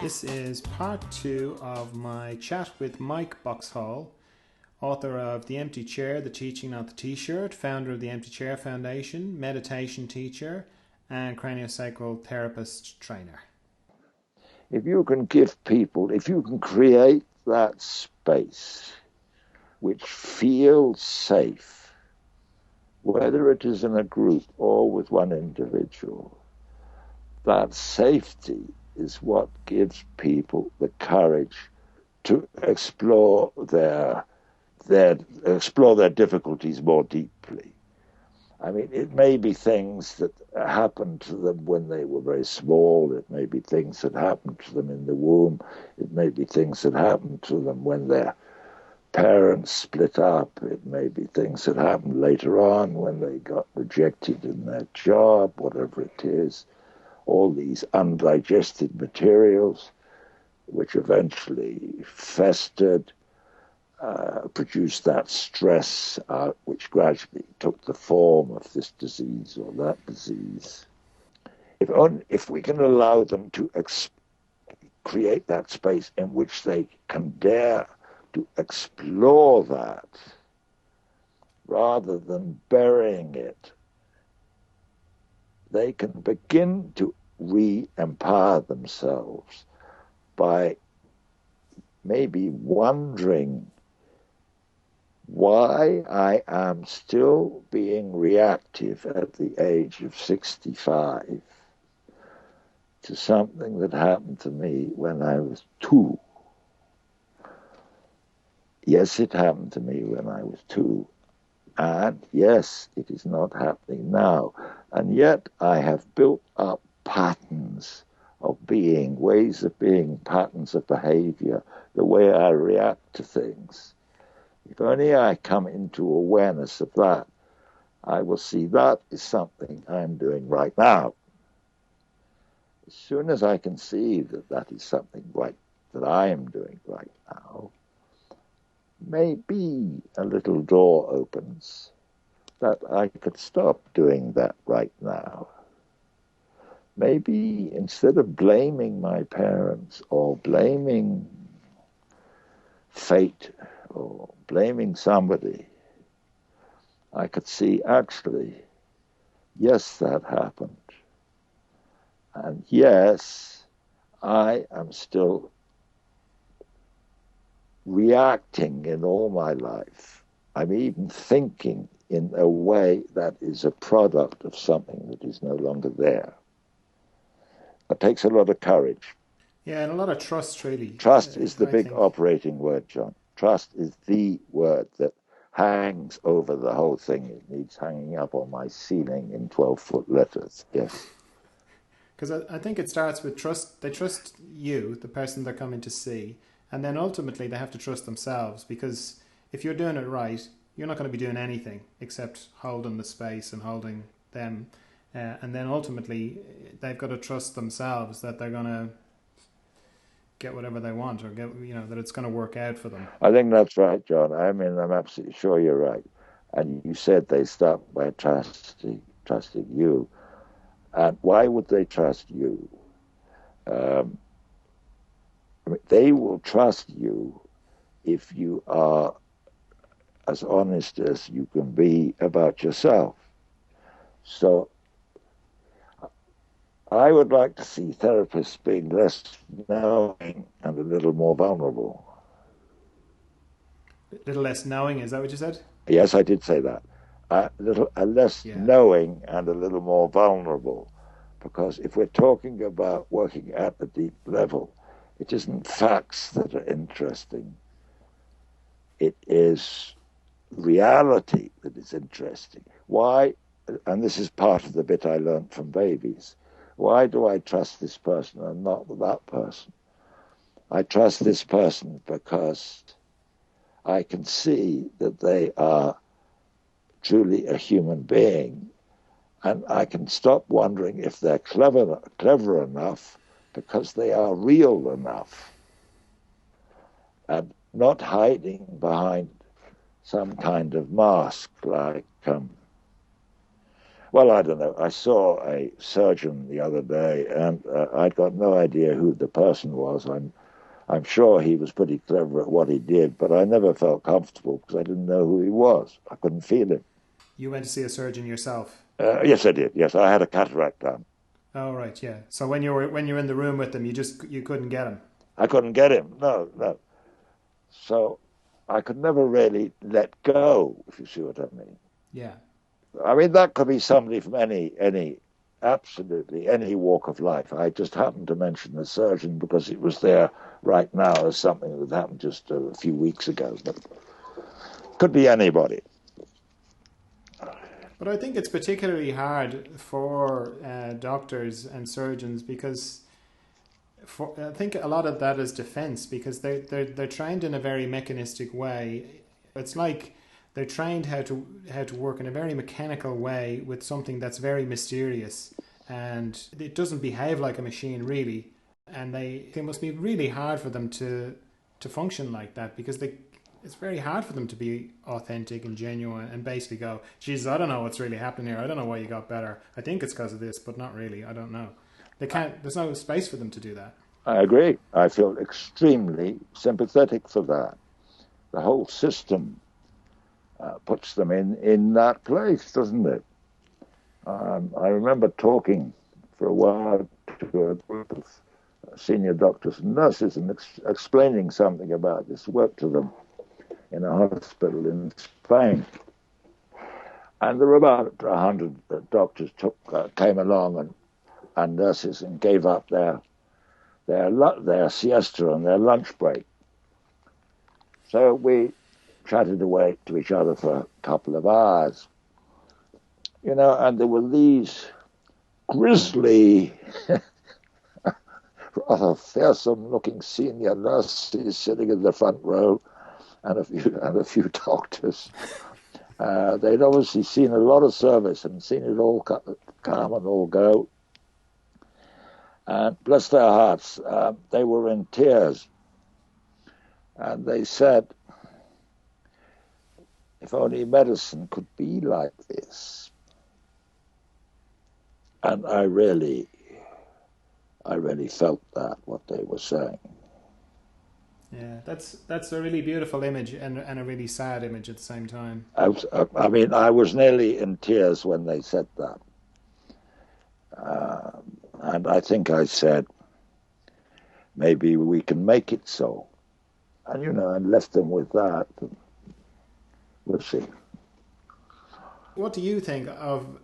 This is part 2 of my chat with Mike Boxhall, author of The Empty Chair, The Teaching Not the T-Shirt, founder of the Empty Chair Foundation, meditation teacher, and craniosacral therapist trainer. If you can give people, if you can create that space which feels safe, whether it is in a group or with one individual, that safety is what gives people the courage to explore their difficulties more deeply. I mean, it may be things that happened to them when they were very small. It may be things that happened to them in the womb. It may be things that happened to them when their parents split up. It may be things that happened later on when they got rejected in their job, whatever it is. All these undigested materials, which eventually festered, produced that stress, which gradually took the form of this disease or that disease. If we can allow them to create that space in which they can dare to explore that, rather than burying it, they can begin to re-empower themselves by maybe wondering why I am still being reactive at the age of 65 to something that happened to me when I was 2. Yes, it happened to me when I was 2. And yes, it is not happening now. And yet I have built up patterns of being, ways of being, patterns of behavior, the way I react to things. If only I come into awareness of that, I will see that is something I'm doing right now. As soon as I can see that that is something right that I am doing right now, maybe a little door opens that I could stop doing that right now. Maybe instead of blaming my parents or blaming fate or blaming somebody, I could see actually, yes, that happened. And yes, I am still reacting in all my life. I'm even thinking in a way that is a product of something that is no longer there. It takes a lot of courage. Yeah, and a lot of trust, really. Trust is the I big think. operating word, John. Trust is the word that hangs over the whole thing. It needs hanging up on my ceiling in 12-foot letters, yes. Because I think it starts with trust. They trust you, the person they're coming to see, and then ultimately they have to trust themselves, because if you're doing it right, you're not going to be doing anything except holding the space and holding them. And then ultimately they've got to trust themselves that they're going to get whatever they want, or get, that it's going to work out for them. I think that's right, John. I mean, I'm absolutely sure you're right. And you said they start by trusting you. And why would they trust you? I mean, they will trust you if you are as honest as you can be about yourself. So I would like to see therapists being less knowing and a little more vulnerable. A little less knowing, is that what you said? Yes, I did say that. A less knowing and a little more vulnerable. Because if we're talking about working at the deep level, it isn't facts that are interesting. It is reality that is interesting. Why, and this is part of the bit I learned from babies, why do I trust this person and not that person? I trust this person because I can see that they are truly a human being, and I can stop wondering if they're clever enough, because they are real enough and not hiding behind some kind of mask like, Well, I don't know. I saw a surgeon the other day, and I'd got no idea who the person was. I'm sure he was pretty clever at what he did, but I never felt comfortable because I didn't know who he was. I couldn't feel him. You went to see a surgeon yourself. Yes, I did. Yes, I had a cataract done. Oh right, yeah. So when you were in the room with them, you couldn't get him. I couldn't get him. No, no. So I could never really let go, if you see what I mean. Yeah. I mean, that could be somebody from absolutely any walk of life. I just happened to mention the surgeon because it was there right now as something that happened just a few weeks ago. But it could be anybody. But I think it's particularly hard for doctors and surgeons because I think a lot of that is defense because they're trained in a very mechanistic way. It's like they're trained how to work in a very mechanical way with something that's very mysterious and it doesn't behave like a machine really. And it must be really hard for them to function like that because it's very hard for them to be authentic and genuine and basically go, Jesus, I don't know what's really happening here. I don't know why you got better. I think it's because of this, but not really. I don't know. They can't. There's no space for them to do that. I agree. I feel extremely sympathetic for that. The whole system puts them in that place, doesn't it? I remember talking for a while to a group of senior doctors and nurses and explaining something about this work to them in a hospital in Spain. And there were about 100 doctors came along and nurses and gave up their siesta and their lunch break. So we chatted away to each other for a couple of hours, and there were these grisly, rather fearsome-looking senior nurses sitting in the front row, and a few doctors. They'd obviously seen a lot of service and seen it all come and all go. And bless their hearts, they were in tears. And they said, if only medicine could be like this. And I really felt that, what they were saying. Yeah, that's a really beautiful image and a really sad image at the same time. I was nearly in tears when they said that. And I think I said, maybe we can make it so. And, and left them with that. We'll see. What do you think of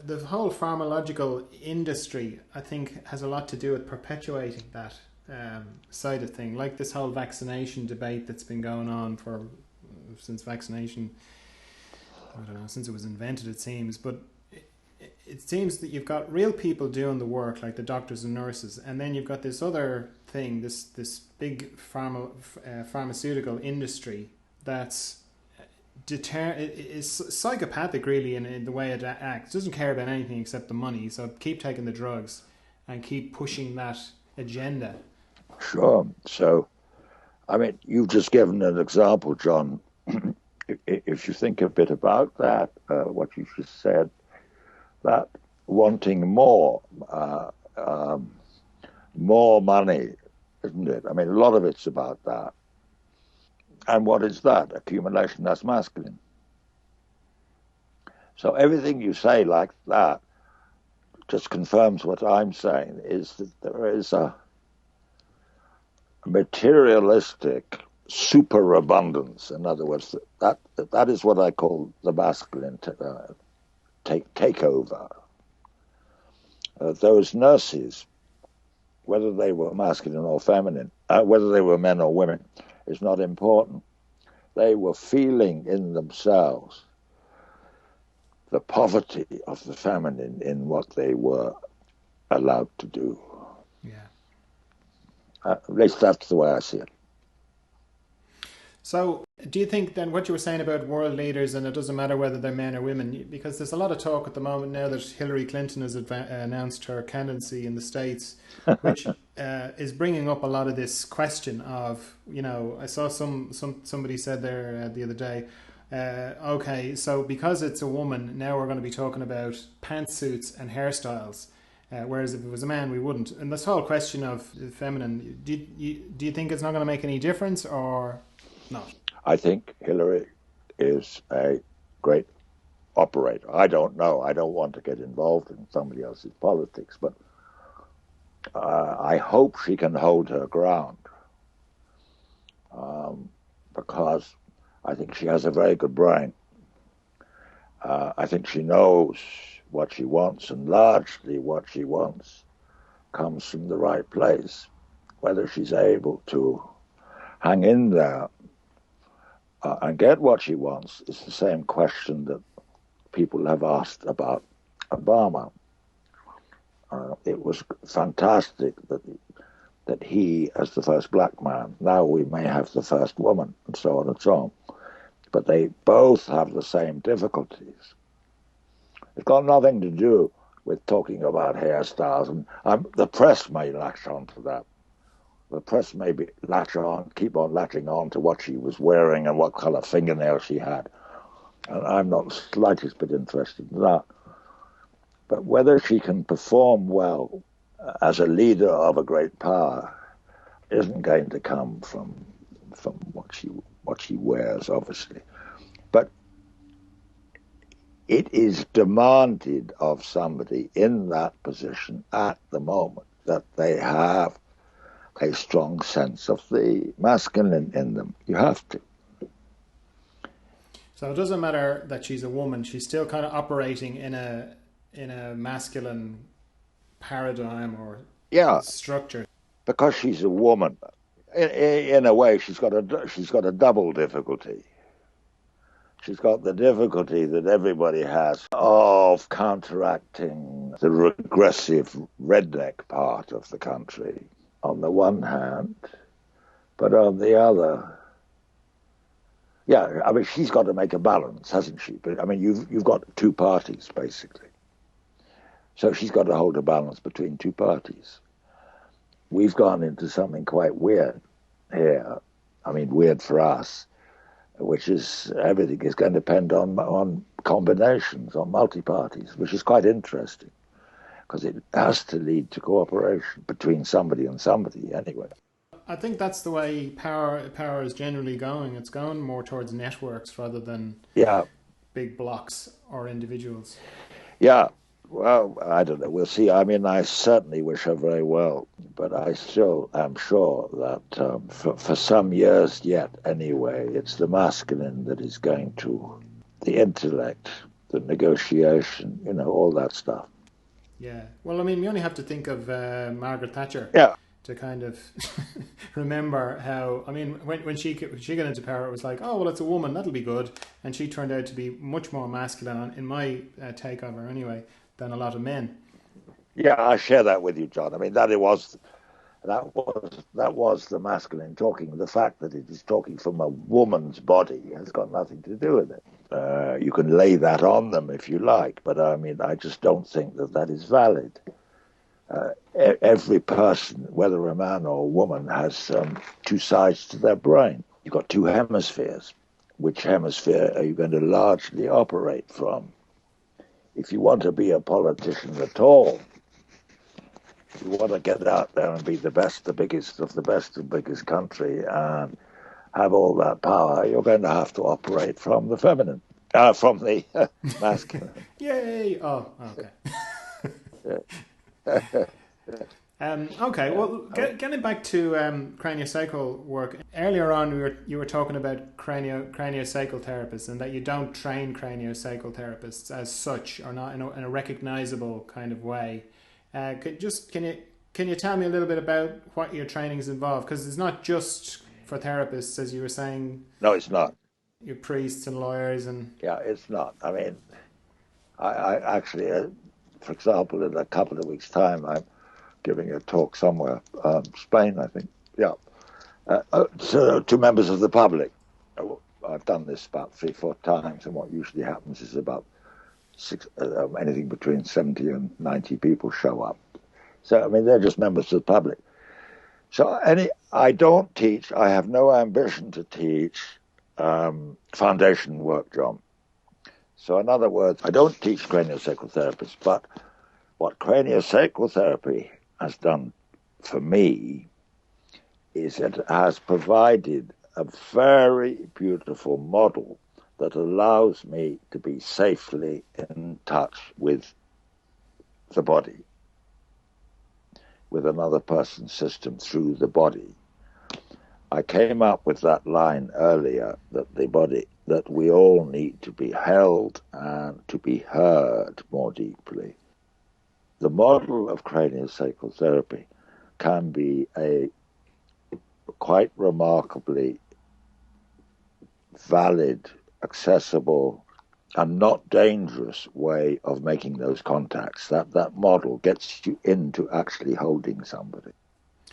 the whole pharmacological industry? I think has a lot to do with perpetuating that side of thing, like this whole vaccination debate that's been going on since vaccination, I don't know, since it was invented it seems, but it seems that you've got real people doing the work like the doctors and nurses, and then you've got this other thing, this big pharmaceutical industry that's is psychopathic really in the way it acts. It doesn't care about anything except the money, so keep taking the drugs and keep pushing that agenda. Sure. So, I mean, you've just given an example, John. If you think a bit about that, what you just said, that wanting more money, isn't it? I mean, a lot of it's about that. And what is that? Accumulation, that's masculine. So everything you say like that just confirms what I'm saying, is that there is a materialistic superabundance. In other words, that is what I call the masculine takeover. Those nurses, whether they were masculine or feminine, whether they were men or women, is not important. They were feeling in themselves the poverty of the feminine in what they were allowed to do. Yeah. At least that's the way I see it. So, do you think then what you were saying about world leaders, and it doesn't matter whether they're men or women, because there's a lot of talk at the moment now that Hillary Clinton has announced her candidacy in the States, which is bringing up a lot of this question of, I saw somebody said there the other day, Okay, so because it's a woman, now we're going to be talking about pantsuits and hairstyles. Whereas if it was a man, we wouldn't. And this whole question of feminine, do you think it's not going to make any difference or not? I think Hillary is a great operator. I don't know. I don't want to get involved in somebody else's politics, but I hope she can hold her ground because I think she has a very good brain. I think she knows what she wants, and largely what she wants comes from the right place. Whether she's able to hang in there and get what she wants is the same question that people have asked about Obama. It was fantastic that he, as the first black man, now we may have the first woman, and so on and so on. But they both have the same difficulties. It's got nothing to do with talking about hairstyles, and the press may latch on to that. The press may keep on latching on to what she was wearing and what colour fingernails she had. And I'm not the slightest bit interested in that. But whether she can perform well as a leader of a great power isn't going to come from what she wears, obviously. But it is demanded of somebody in that position at the moment that they have a strong sense of the masculine in them. You have to. So it doesn't matter that she's a woman; she's still kind of operating in a masculine paradigm or structure. Because she's a woman. In a way, she's got a double difficulty. She's got the difficulty that everybody has of counteracting the regressive redneck part of the country on the one hand, but on the other, I mean, she's got to make a balance, hasn't she? But I mean, you've got two parties basically, so she's got to hold a balance between two parties. We've gone into something quite weird here. I mean, weird for us, which is everything is going to depend on combinations, on multi-parties, which is quite interesting because it has to lead to cooperation between somebody and somebody anyway. I think that's the way power is generally going. It's going more towards networks rather than big blocks or individuals. Yeah. Well, I don't know. We'll see. I mean, I certainly wish her very well, but I still am sure that for some years yet, anyway, it's the masculine that is going to, the intellect, the negotiation, all that stuff. Yeah. Well, I mean, we only have to think of Margaret Thatcher. Yeah. To kind of remember how, I mean, when she got into power, it was like, oh, well, it's a woman, that'll be good. And she turned out to be much more masculine, in my take of her anyway, than a lot of men. Yeah, I share that with you, John. I mean, that was the masculine talking. The fact that it is talking from a woman's body has got nothing to do with it. You can lay that on them if you like, but I mean, I just don't think that is valid. Every person, whether a man or a woman, has two sides to their brain. You've got two hemispheres. Which hemisphere are you going to largely operate from? If you want to be a politician at all, if you want to get out there and be the best, the biggest of the best, the biggest country, and have all that power, you're going to have to operate from the feminine, from the masculine. Yay! Oh, okay. Okay, well, getting back to craniosacral work, earlier on you were talking about craniosacral therapists and that you don't train craniosacral therapists as such, or not in a recognizable kind of way. Can you tell me a little bit about what your training is involved? Because it's not just for therapists, as you were saying. No, it's not. You're priests and lawyers and... Yeah, it's not. I mean, I actually, for example, in a couple of weeks' time, I'm giving a talk somewhere, Spain, I think. Yeah. To members of the public. I've done this about 3-4 times, and what usually happens is about anything between 70 and 90 people show up. So, I mean, they're just members of the public. So I don't teach. I have no ambition to teach foundation work, John. So in other words, I don't teach craniosacral therapists, but what craniosacral therapy has done for me is it has provided a very beautiful model that allows me to be safely in touch with the body, with another person's system through the body. I came up with that line earlier that the body, that we all need to be held and to be heard more deeply. The model of craniosacral therapy can be a quite remarkably valid, accessible, and not dangerous way of making those contacts. That model gets you into actually holding somebody.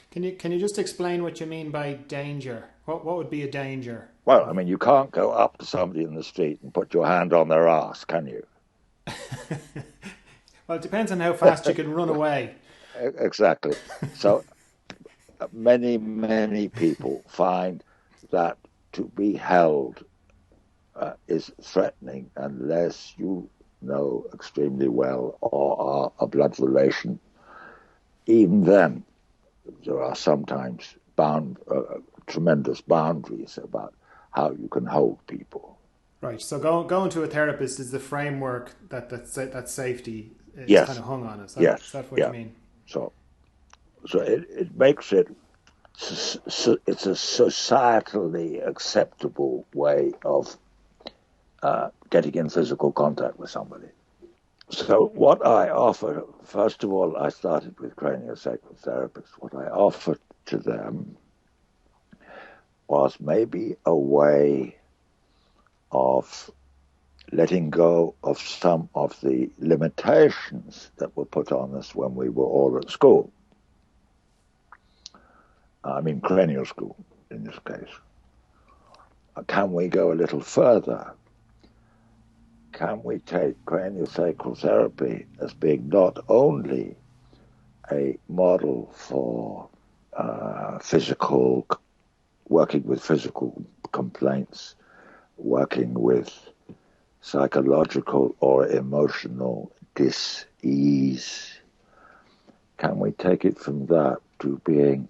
Can you just explain what you mean by danger? What would be a danger? Well, I mean, you can't go up to somebody in the street and put your hand on their ass, can you? Well, it depends on how fast you can run away. Exactly. So many people find that to be held is threatening unless you know extremely well or are a blood relation. Even then, there are sometimes tremendous boundaries about how you can hold people. Right. So going to a therapist is the framework that safety is Yes. kind of hung on. Is that what you mean? So it makes it, it's a societally acceptable way of getting in physical contact with somebody. So what I offer, first of all, I started with craniosacral therapists. What I offered to them was maybe a way of letting go of some of the limitations that were put on us when we were all at school. I mean, cranial school, in this case. Can we go a little further? Can we take craniosacral therapy as being not only a model for working with physical complaints, working with psychological or emotional dis-ease? Can we take it from that to being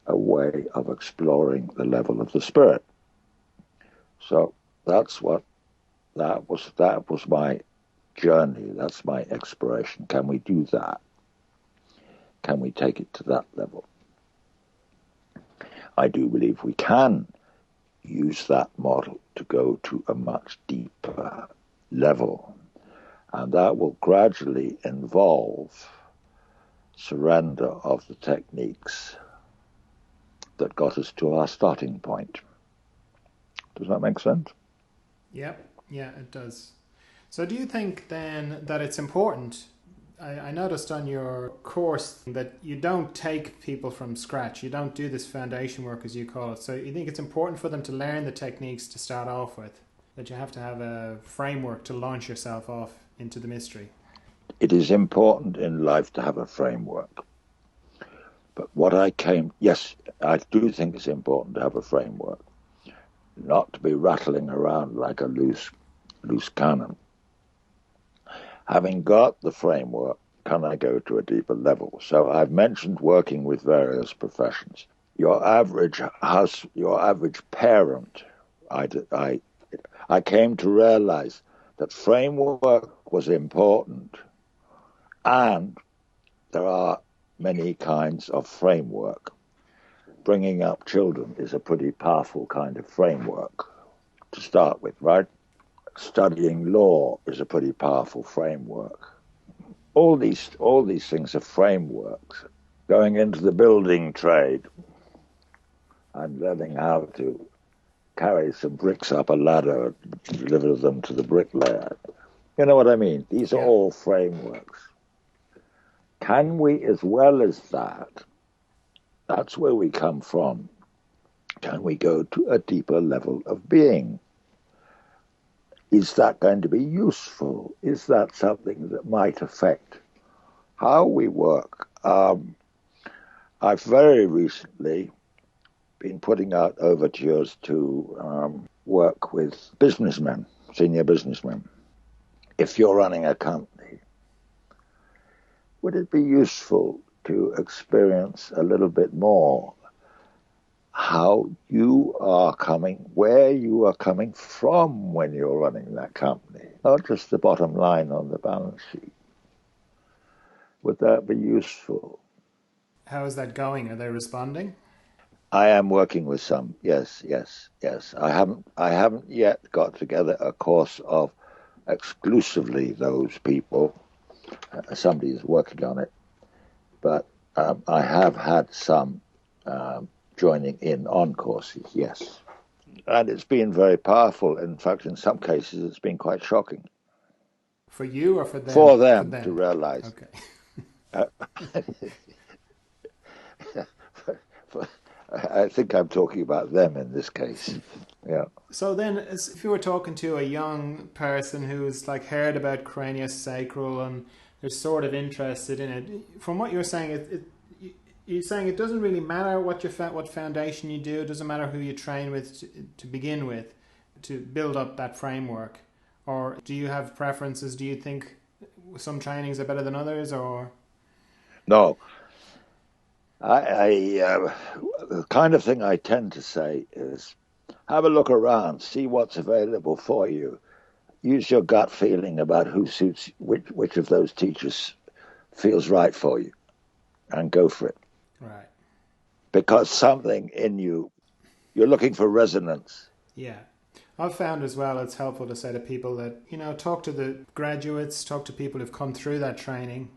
a way of exploring the level of the spirit? So that was my journey. That's my exploration. Can we do that? Can we take it to that level? I do believe we can use that model to go to a much deeper level, and that will gradually involve surrender of the techniques that got us to our starting point. Does that make sense? Yeah, it does. So do you think then that it's important? I noticed on your course that you don't take people from scratch. You don't do this foundation work, as you call it. So you think it's important for them to learn the techniques to start off with, that you have to have a framework to launch yourself off into the mystery? It is important in life to have a framework. But yes, I do think it's important to have a framework, not to be rattling around like a loose cannon. Having got the framework, can I go to a deeper level? So I've mentioned working with various professions. Your average parent, I came to realize that framework was important, and there are many kinds of framework. Bringing up children is a pretty powerful kind of framework to start with, right? Studying law is a pretty powerful framework. All these things are frameworks. Going into the building trade and learning how to carry some bricks up a ladder and deliver them to the bricklayer. You know what I mean? These are all frameworks. Can we, as well as that's where we come from, can we go to a deeper level of being? Is that going to be useful? Is that something that might affect how we work? I've very recently been putting out overtures to work with businessmen, senior businessmen. If you're running a company, would it be useful to experience a little bit more how you are coming, where you are coming from when you're running that company, not just the bottom line on the balance sheet? Would that be useful? How is that going? Are they responding? I am working with some. Yes. I haven't yet got together a course of exclusively those people. Somebody is working on it, but I have had some joining in on courses. Yes, and it's been very powerful. In fact, in some cases, it's been quite shocking. For you or for them? For them to realize. Okay. I think I'm talking about them in this case. Yeah. So then, if you were talking to a young person who's like heard about craniosacral and they're sort of interested in it, from what you're saying, you're saying it doesn't really matter what foundation you do, it doesn't matter who you train with to begin with, to build up that framework. Or do you have preferences? Do you think some trainings are better than others, or? No. The kind of thing I tend to say is have a look around, see what's available for you. Use your gut feeling about who suits which of those teachers feels right for you, and go for it. Right. Because something in you're looking for resonance. Yeah. I've found as well it's helpful to say to people that, talk to the graduates, talk to people who've come through that training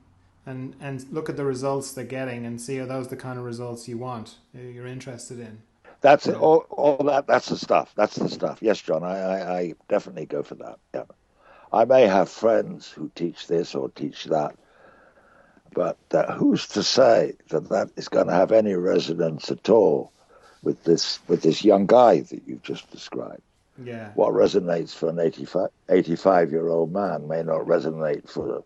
and look at the results they're getting and see are those the kind of results you want, you're interested in. That's all that. That's the stuff. That's the stuff. Yes, John, I definitely go for that. Yeah. I may have friends who teach this or teach that, but who's to say that is going to have any resonance at all with this young guy that you've just described? Yeah. What resonates for an 85-year-old man may not resonate for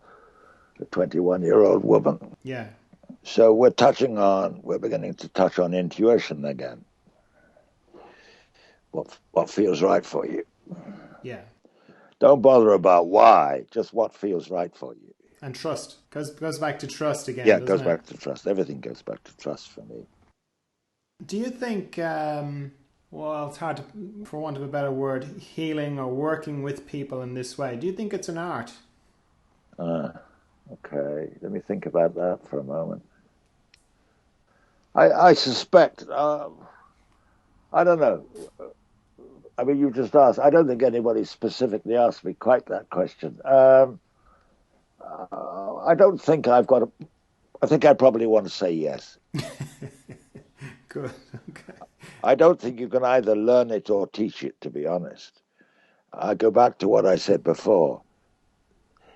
a 21-year-old woman. Yeah. So we're beginning to touch on intuition again. What feels right for you? Yeah. Don't bother about why, just what feels right for you. And trust. Goes back to trust again. Yeah, it goes back to trust. Everything goes back to trust for me. Do you think, it's hard to, for want of a better word, healing or working with people in this way, do you think it's an art? Okay, let me think about that for a moment. I suspect, I don't know. I mean, you just asked. I don't think anybody specifically asked me quite that question. I don't think I think I'd probably want to say yes. Good, okay. I don't think you can either learn it or teach it, to be honest. I go back to what I said before.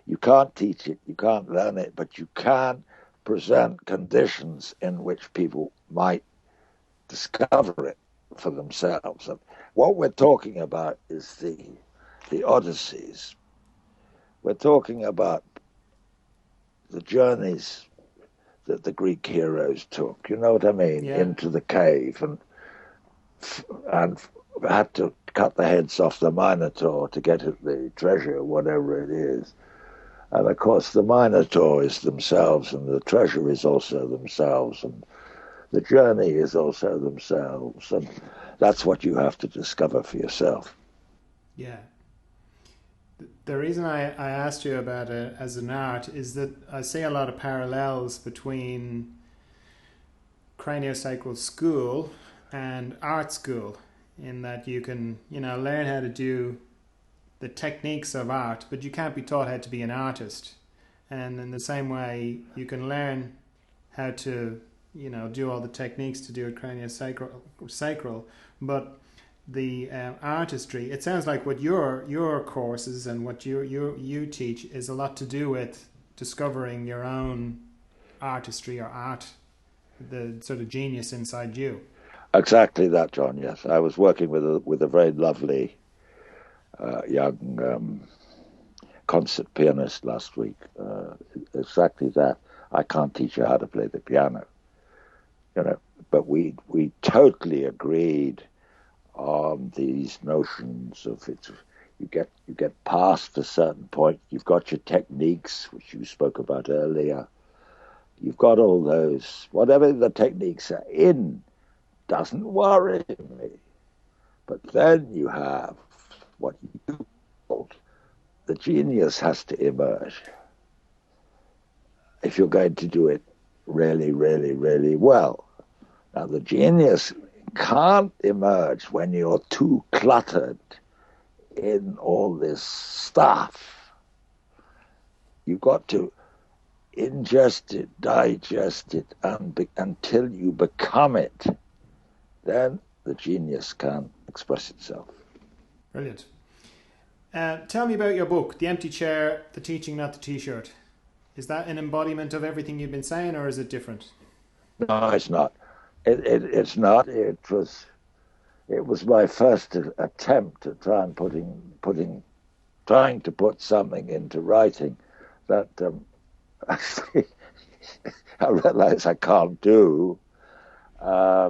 You can't teach it, you can't learn it, but you can present conditions in which people might discover it for themselves. And what we're talking about is the Odysseys. We're talking about the journeys that the Greek heroes took, you know what I mean, into the cave and had to cut the heads off the Minotaur to get at the treasure, whatever it is. And of course, the Minotaur is themselves, and the treasure is also themselves, and the journey is also themselves, and that's what you have to discover for yourself. Yeah. The reason I asked you about it as an art is that I see a lot of parallels between craniosacral school and art school, in that you can, learn how to do the techniques of art, but you can't be taught how to be an artist. And in the same way, you can learn how to, do all the techniques to do a craniosacral, but the artistry, it sounds like what your courses and what you teach is a lot to do with discovering your own artistry or art, the sort of genius inside you. Exactly that, John. Yes, I was working with a very lovely young concert pianist last week. Exactly that. I can't teach you how to play the piano, but we totally agreed on these notions of it. You get past a certain point. You've got your techniques, which you spoke about earlier. You've got all those. Whatever the techniques are in doesn't worry me. But then you have what you call the genius has to emerge if you're going to do it really, really, really well. Now, the genius can't emerge when you're too cluttered in all this stuff. You've got to ingest it, digest it, until you become it. Then the genius can express itself. Brilliant. Tell me about your book, The Empty Chair, The Teaching, Not the T-Shirt. Is that an embodiment of everything you've been saying, or is it different? No, it's not. It's not. It was my first attempt at trying to put something into writing that actually I realize I can't do. But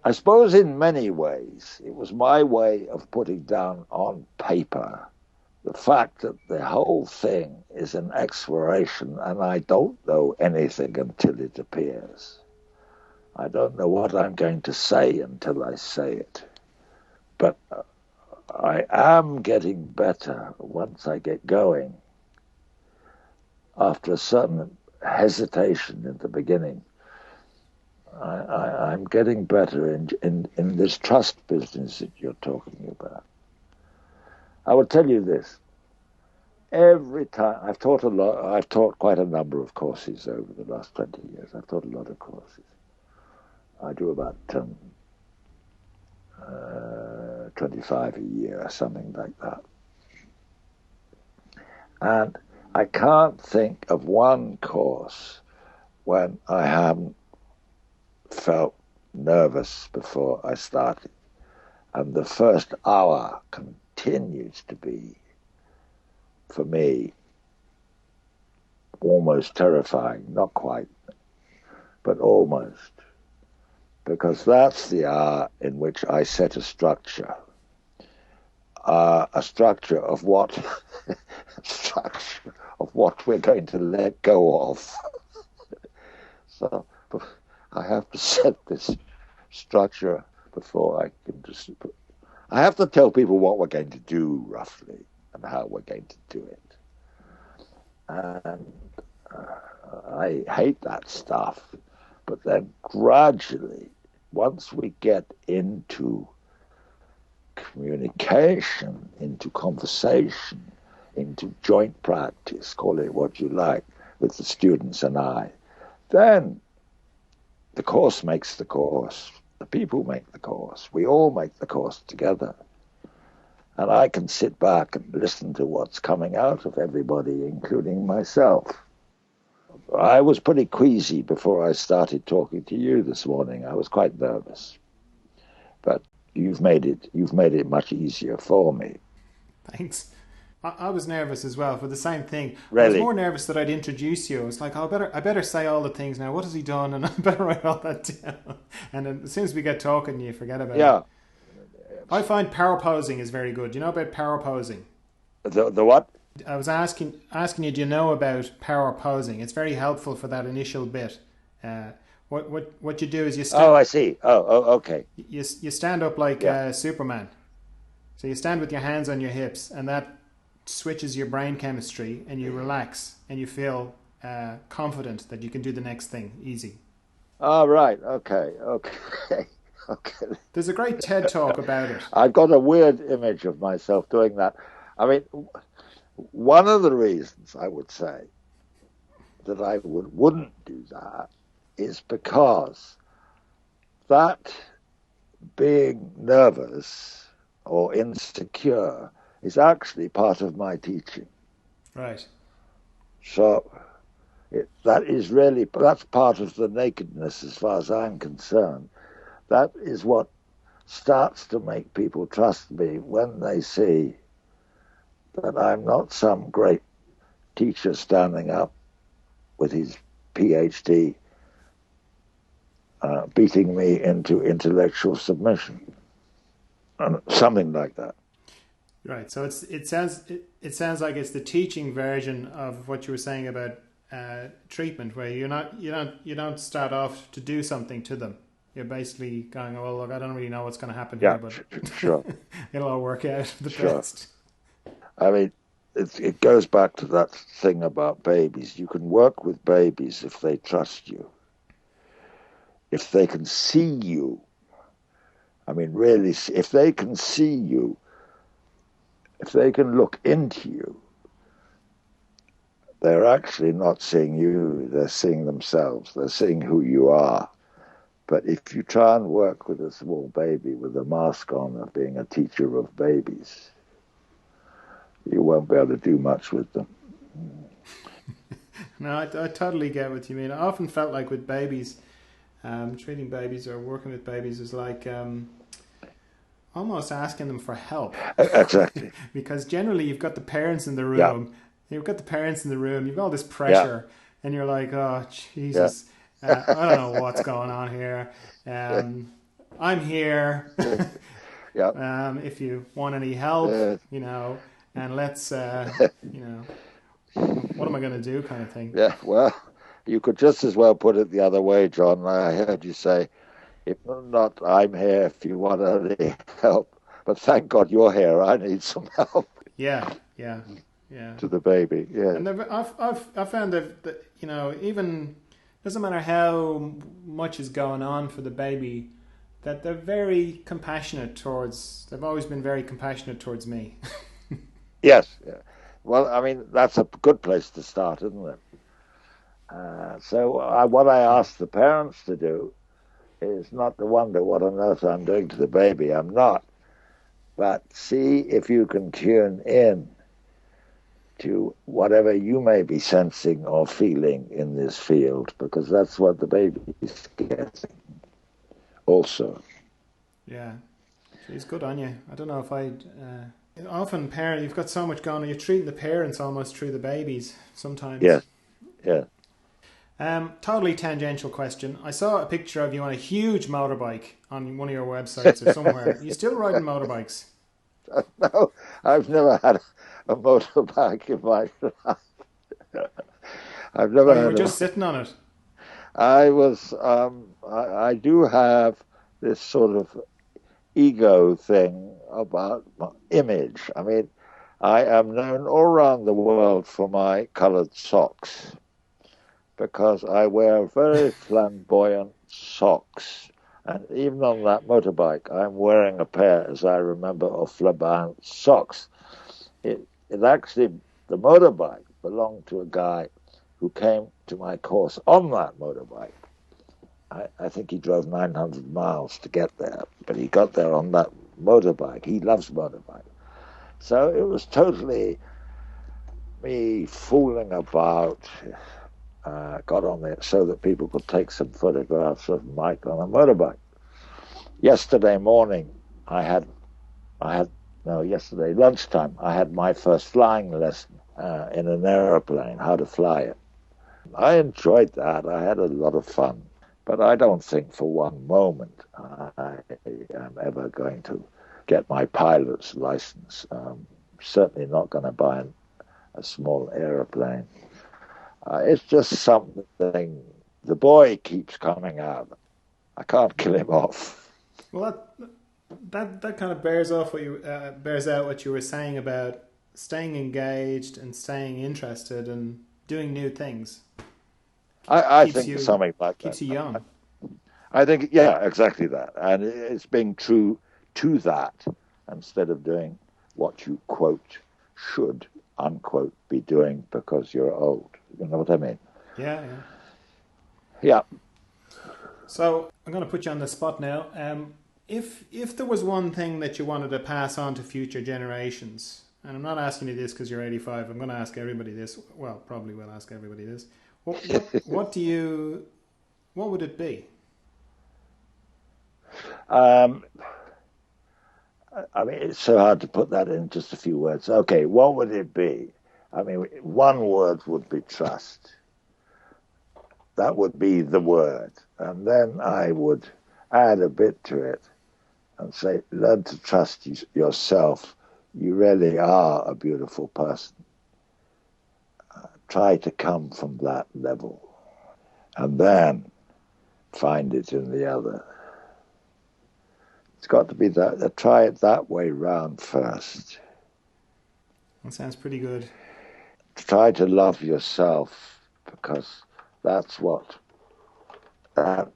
I suppose in many ways, it was my way of putting down on paper the fact that the whole thing is an exploration, and I don't know anything until it appears. I don't know what I'm going to say until I say it. But I am getting better once I get going. After a certain hesitation in the beginning, I'm getting better in this trust business that you're talking about. I will tell you this. Every time, I've taught quite a number of courses over the last 20 years. I've taught a lot of courses. I do about 25 a year, something like that. And I can't think of one course when I haven't felt nervous before I started. And the first hour continues to be, for me, almost terrifying. Not quite, but almost. Because that's the hour in which I set a structure of what we're going to let go of. So I have to set this structure before I can just. I have to tell people what we're going to do roughly and how we're going to do it. And I hate that stuff. But then gradually, once we get into communication, into conversation, into joint practice, call it what you like, with the students and I, then the course makes the course. The people make the course. We all make the course together. And I can sit back and listen to what's coming out of everybody, including myself. I was pretty queasy before I started talking to you this morning. I was quite nervous. But you've made it much easier for me. Thanks. I was nervous as well for the same thing. Really? I was more nervous that I'd introduce you. I was like, oh, I better say all the things now. What has he done? And I better write all that down. And then as soon as we get talking, you forget about it. I find power posing is very good. Do you know about power posing? The what? I was asking you, do you know about power posing? It's very helpful for that initial bit. What you do is you stand. Oh, I see. Oh, okay. You stand up like Superman. So you stand with your hands on your hips, and that switches your brain chemistry, and you relax, and you feel confident that you can do the next thing easy. Oh, right. Okay. Okay. There's a great TED talk about it. I've got a weird image of myself doing that. I mean, one of the reasons I would say that I wouldn't do that is because that being nervous or insecure is actually part of my teaching. Right. So that's part of the nakedness as far as I'm concerned. That is what starts to make people trust me when they see that I'm not some great teacher standing up with his PhD beating me into intellectual submission, and something like that. Right. So it sounds like it's the teaching version of what you were saying about treatment, where you don't start off to do something to them. You're basically going, oh, well, look, I don't really know what's going to happen here, but sure. It'll all work out the best. I mean, it goes back to that thing about babies. You can work with babies if they trust you, if they can see you. I mean, really, if they can see you, if they can look into you, they're actually not seeing you, they're seeing themselves, they're seeing who you are. But if you try and work with a small baby with a mask on of being a teacher of babies, you won't be able to do much with them. No, I totally get what you mean. I often felt like with babies, treating babies or working with babies is like almost asking them for help. Exactly. Because generally you've got the parents in the room. You've got all this pressure, and you're like, oh, Jesus, I don't know what's going on here. I'm here. If you want any help, and let's, what am I going to do kind of thing. Yeah, well, you could just as well put it the other way, John. I heard you say, if not, I'm here if you want any help. But thank God you're here. I need some help. Yeah. To the baby, yeah. And I've found that even doesn't matter how much is going on for the baby, that they're very compassionate towards. They've always been very compassionate towards me. Yes. Yeah. Well, I mean, that's a good place to start, isn't it? What I ask the parents to do is not to wonder what on earth I'm doing to the baby. I'm not. But see if you can tune in to whatever you may be sensing or feeling in this field, because that's what the baby is getting also. Yeah. It's good on you. I don't know if I'd... often you've got so much going on, you're treating the parents almost through the babies sometimes. Yes. Yeah. Totally tangential question. I saw a picture of you on a huge motorbike on one of your websites or somewhere. Are you still riding motorbikes? No, I've never had a motorbike in my life. I've never had. You were just sitting on it. I was. I do have this sort of ego thing about my image. I mean, I am known all around the world for my coloured socks, because I wear very flamboyant socks. And even on that motorbike, I'm wearing a pair, as I remember, of flamboyant socks. It actually, the motorbike belonged to a guy who came to my course on that motorbike. I think he drove 900 miles to get there, but he got there on that motorbike. He loves motorbike. So it was totally me fooling about, got on there so that people could take some photographs of Mike on a motorbike. Yesterday morning, yesterday lunchtime, I had my first flying lesson in an aeroplane, how to fly it. I enjoyed that. I had a lot of fun. But I don't think for one moment I am ever going to get my pilot's license. Certainly not going to buy a small aeroplane. It's just something. The boy keeps coming out. I can't kill him off. Well, that kind of bears out what you were saying about staying engaged and staying interested and doing new things. I think something like that keeps you young. I think, yeah, exactly that, and it's being true to that instead of doing what you quote should unquote be doing because you're old. You know what I mean? Yeah. So I'm going to put you on the spot now. If there was one thing that you wanted to pass on to future generations, and I'm not asking you this because you're 85, I'm going to ask everybody this. Well, probably will ask everybody this. What would it be? I mean, it's so hard to put that in just a few words. Okay, what would it be? I mean, one word would be trust. That would be the word. And then I would add a bit to it and say, learn to trust yourself. You really are a beautiful person. Try to come from that level. And then find it in the other. It's got to be that. Try it that way round first. That sounds pretty good. Try to love yourself, because that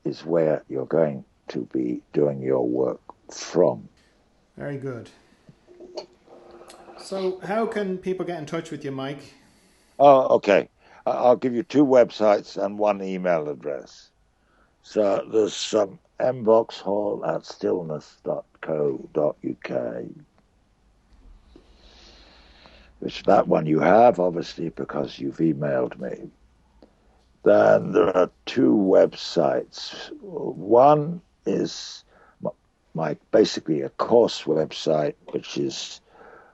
is where you're going to be doing your work from. Very good. So how can people get in touch with you, Mike? Oh, okay. I'll give you 2 websites and 1 email address. So there's some mboxhall@stillness.co.uk, which that one you have, obviously, because you've emailed me. Then there are 2 websites. One is basically a course website, which is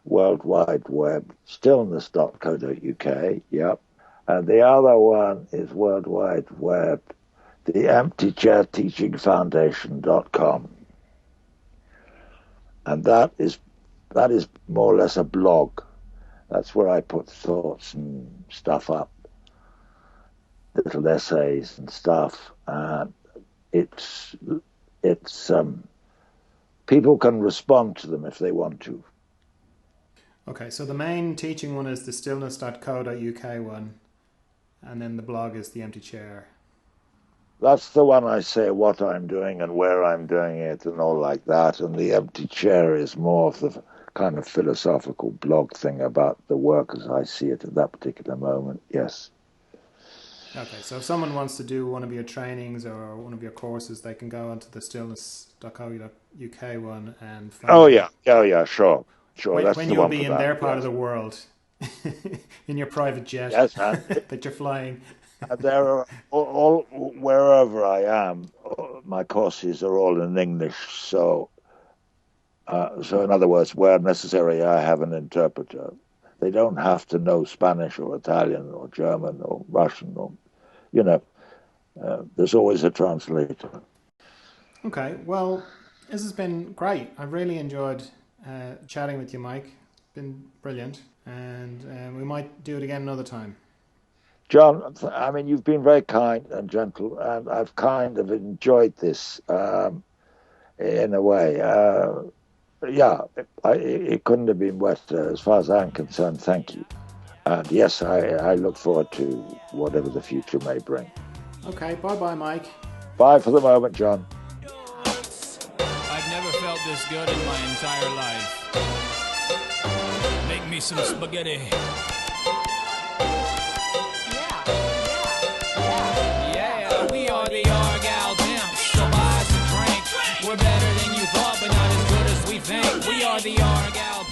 World Wide Web, stillness.co.uk, yep. And the other one is World Wide Web, the Empty Chair Teaching Foundation.com. And that is more or less a blog. That's where I put thoughts and stuff up, little essays and stuff. And it's people can respond to them if they want to. Okay, so the main teaching one is the stillness.co.uk one, and then the blog is the Empty Chair. That's the one I say what I'm doing and where I'm doing it and all like that. And the Empty Chair is more of the kind of philosophical blog thing about the work as I see it at that particular moment, yes. Okay, so if someone wants to do one of your trainings or one of your courses, they can go onto the stillness.co.uk one and find sure. That's when the you'll one be for in that, their part yes. of the world, in your private jet, yes, man. that you're flying. There are all wherever I am, my courses are all in English. So in other words, where necessary, I have an interpreter. They don't have to know Spanish or Italian or German or Russian or, there's always a translator. Okay, well, this has been great. I've really enjoyed chatting with you, Mike. It's been brilliant, and we might do it again another time. John, I mean, you've been very kind and gentle, and I've kind of enjoyed this in a way. It couldn't have been worse as far as I'm concerned. Thank you. And yes, I look forward to whatever the future may bring. Okay, bye-bye, Mike. Bye for the moment, John. I've never felt this good in my entire life. Make me some spaghetti. Yeah, we are the Argyle Pimps. So buy us a drink. We're better than you thought, but not as good as we think. We are the Argyle